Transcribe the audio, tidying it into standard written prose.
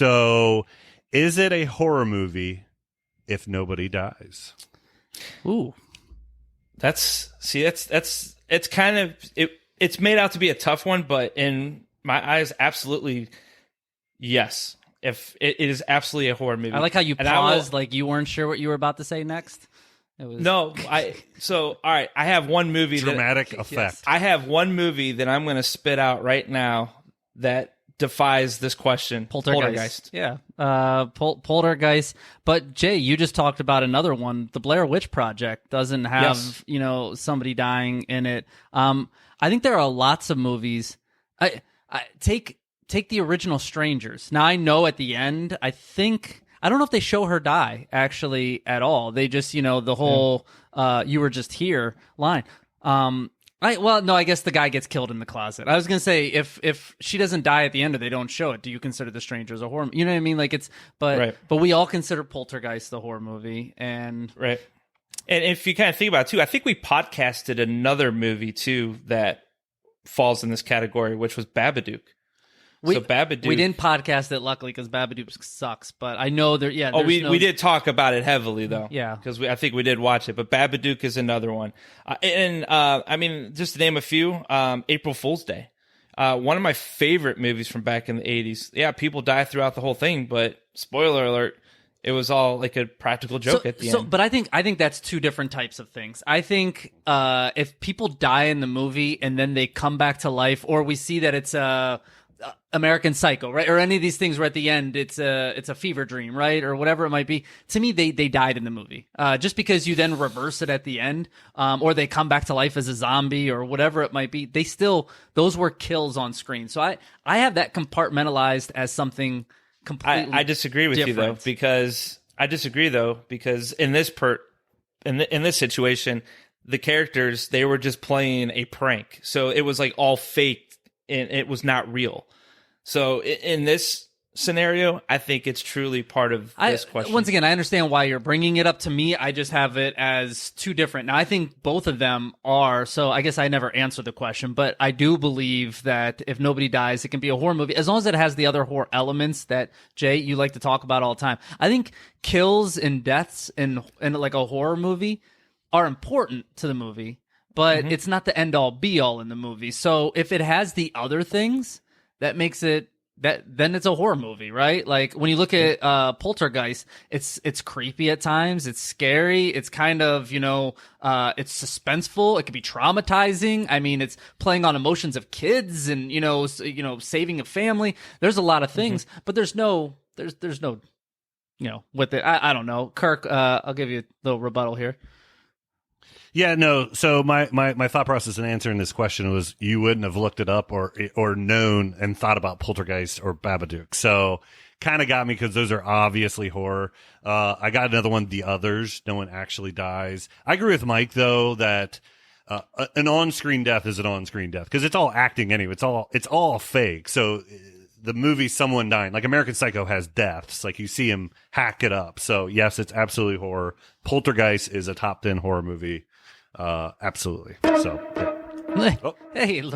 So, is it a horror movie if nobody dies? Ooh, it's kind of it's made out to be a tough one, but in my eyes, absolutely yes. If it is absolutely a horror movie. I like how you paused, like you weren't sure what you were about to say next. No, all right. I have one movie. Dramatic effect. Yes, I have one movie that I'm going to spit out right now that defies this question. Poltergeist. Yeah. Poltergeist. But Jay, you just talked about another one. The Blair Witch Project doesn't have, somebody dying in it. I think there are lots of movies. I take the original Strangers. Now I know at the end, I don't know if they show her die actually at all. They just, the whole you were just here line. I guess the guy gets killed in the closet. I was going to say if she doesn't die at the end or they don't show it, do you consider The Strangers a horror? You know what I mean? Like but we all consider Poltergeist the horror movie and right. And if you kind of think about it too, I think we podcasted another movie too that falls in this category, which was Babadook. We didn't podcast it, luckily, because Babadook sucks. But I know there. Yeah. We did talk about it heavily though. Yeah. Because I think we did watch it. But Babadook is another one. I mean, just to name a few, April Fool's Day, one of my favorite movies from back in the 80s. Yeah, people die throughout the whole thing, but spoiler alert, it was all like a practical joke at the end. But I think that's two different types of things. I think if people die in the movie and then they come back to life, or we see that it's American Psycho, right? Or any of these things where at the end it's a fever dream, right? Or whatever it might be. To me, they died in the movie. Just because you then reverse it at the end, or they come back to life as a zombie or whatever it might be, those were kills on screen. So I have that compartmentalized as something completely I disagree with different. you though, because in this situation, the characters, they were just playing a prank. So it was like all fake and it was not real. So in this scenario, I think it's truly part of this question. Once again, I understand why you're bringing it up to me. I just have it as two different. Now, I think both of them are, so I guess I never answered the question, but I do believe that if nobody dies, it can be a horror movie, as long as it has the other horror elements that, Jay, you like to talk about all the time. I think kills and deaths in like a horror movie are important to the movie, but it's not the end all be all in the movie. So if it has the other things, that makes it then it's a horror movie, right? Like when you look at Poltergeist, it's creepy at times, it's scary, it's kind of, it's suspenseful, it can be traumatizing. I mean, it's playing on emotions of kids and saving a family. There's a lot of things, but there's no with it. I don't know. Kirk, I'll give you a little rebuttal here. Yeah, no. So my thought process in answering this question was you wouldn't have looked it up or known and thought about Poltergeist or Babadook. So kind of got me because those are obviously horror. I got another one, The Others. No one actually dies. I agree with Mike though that an on-screen death is an on-screen death because it's all acting anyway. It's all fake. So the movie someone dying, like American Psycho has deaths, like you see him hack it up. So yes, it's absolutely horror. Poltergeist is a top 10 horror movie. Absolutely. So, yeah. Hey, look.